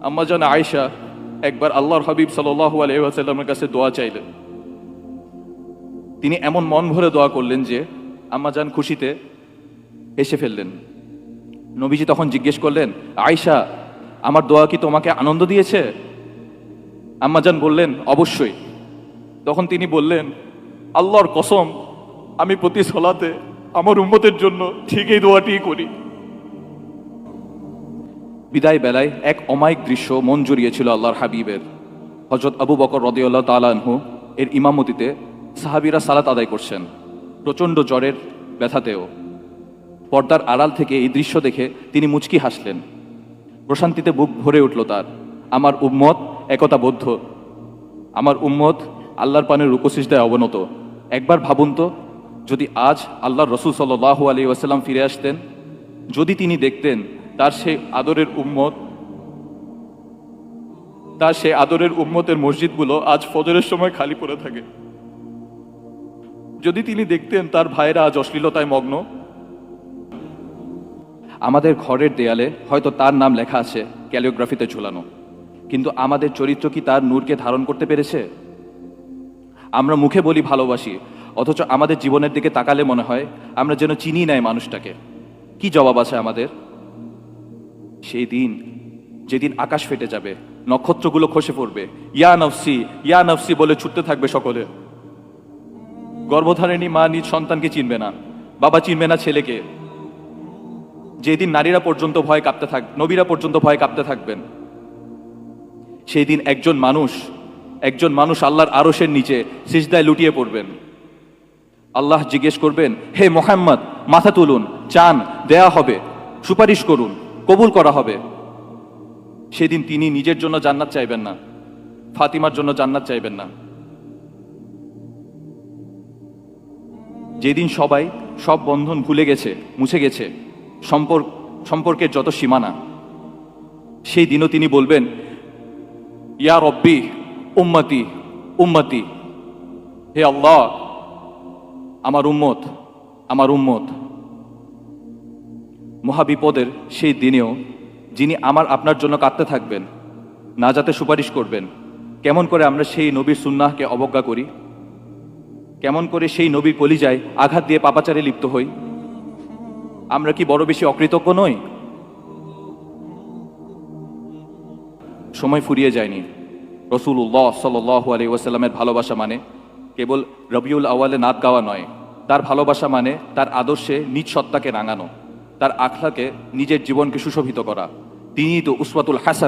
আম্মাজান আয়েশা একবার আল্লাহর হাবিব সাল্লাল্লাহু আলাইহি ওয়াসাল্লামের কাছে দোয়া চাইলেন। তিনি এমন মন ভরে দোয়া করলেন যে আম্মাজান খুশিতে হেসে ফেললেন। নবীজি তখন জিজ্ঞেস করলেন, আয়েশা, আমার দোয়া কি তোমাকে আনন্দ দিয়েছে? আম্মাজান বললেন, অবশ্যই। তখন তিনি বললেন, আল্লাহর কসম, আমি প্রতি সলাতে আমার উম্মতের জন্য ঠিক এই দোয়াটিই করি। বিদায় বেলায় এক অমায়িক দৃশ্য মন জড়িয়েছিল আল্লাহর হাবিবের। হযরত আবু বকর রাদিয়াল্লাহু তাআলা আনহু এর ইমামতিতে সাহাবীরা সালাত আদায় করছেন, প্রচণ্ড জ্বরের ব্যথাতেও। পর্দার আড়াল থেকে এই দৃশ্য দেখে তিনি মুচকি হাসলেন। প্রশান্তিতে বুক ভরে উঠল তার। আমার উম্মত একতাবদ্ধ, আমার উম্মত আল্লাহর পানের রুকুসিজদায় অবনত। একবার ভাবুন তো, যদি আজ আল্লাহর রাসূল সাল্লাল্লাহু আলাইহি ওয়াসাল্লাম ফিরে আসতেন, যদি তিনি দেখতেন তার সেই আদরের উম্মতের মসজিদগুলো আজ ফজরের সময় খালি পড়ে থাকে, যদি তিনি দেখতেন তার ভাইরা আজ অশ্লীলতায় মগ্ন। আমাদের ঘরের দেয়ালে হয়তো তার নাম লেখা আছে ক্যালিওগ্রাফিতে ঝুলানো, কিন্তু আমাদের চরিত্র কি তার নূরকে ধারণ করতে পেরেছে? আমরা মুখে বলি ভালোবাসি, অথচ আমাদের জীবনের দিকে তাকালে মনে হয় আমরা যেন চিনি নাই মানুষটাকে। কি জবাব আছে আমাদের? সেই দিন, যেদিন আকাশ ফেটে যাবে, নক্ষত্রগুলো খসে পড়বে, ইয়া নফসি ইয়া নফসি বলে ছুটতে থাকবে সকলে। গর্ভধারিণী মা নিজ সন্তানকে চিনবে না, বাবা চিনবে না ছেলেকে। যেদিন নারীরা পর্যন্ত নবীরা পর্যন্ত ভয় কাঁপতে থাকবেন। সেই দিন একজন মানুষ আল্লাহর আরশের নিচে সিজদায় লুটিয়ে পড়বেন। আল্লাহ জিজ্ঞেস করবেন, হে মুহাম্মদ, মাথা তুলুন, চান, দেয়া হবে, সুপারিশ করুন, কবুল করা হবে। সেদিন তিনি নিজের জন্য জান্নাত চাইবেন না, ফাতিমার জন্য জান্নাত চাইবেন না। যেদিন সবাই সব বন্ধন ভুলে গেছে, মুছে গেছে, সম্পর্কের যত সীমানা, সেই দিনও তিনি বলবেন, ইয়া রব্বি উম্মতি উম্মতি, হে আল্লাহ, আমার উম্মত আমার উম্মত। মহাবিপদের সেই দিনেও যিনি আপনার জন্য কাঁদতে থাকবেন, নাজাতে সুপারিশ করবেন, কেমন করে আমরা সেই নবীর সুন্নাহকে অবজ্ঞা করি? কেমন করে সেই নবীর কলিজায় আঘাত দিয়ে পাপাচারে লিপ্ত হই? আমরা কি বড় বেশি অকৃতজ্ঞ নই? সময় ফুরিয়ে যায়নি। রাসূলুল্লাহ সাল্লাল্লাহু আলাইহি ওয়াসাল্লামের ভালোবাসা মানে কেবল রবিউল আউয়ালে নাত গাওয়া নয়। তার ভালোবাসা মানে তার আদর্শে নিজ সত্তাকে রাঙানো, তার আখলাকে নিজের জীবনকে সুশোভিত করা। তিনিই তো উসওয়াতুল হাসান।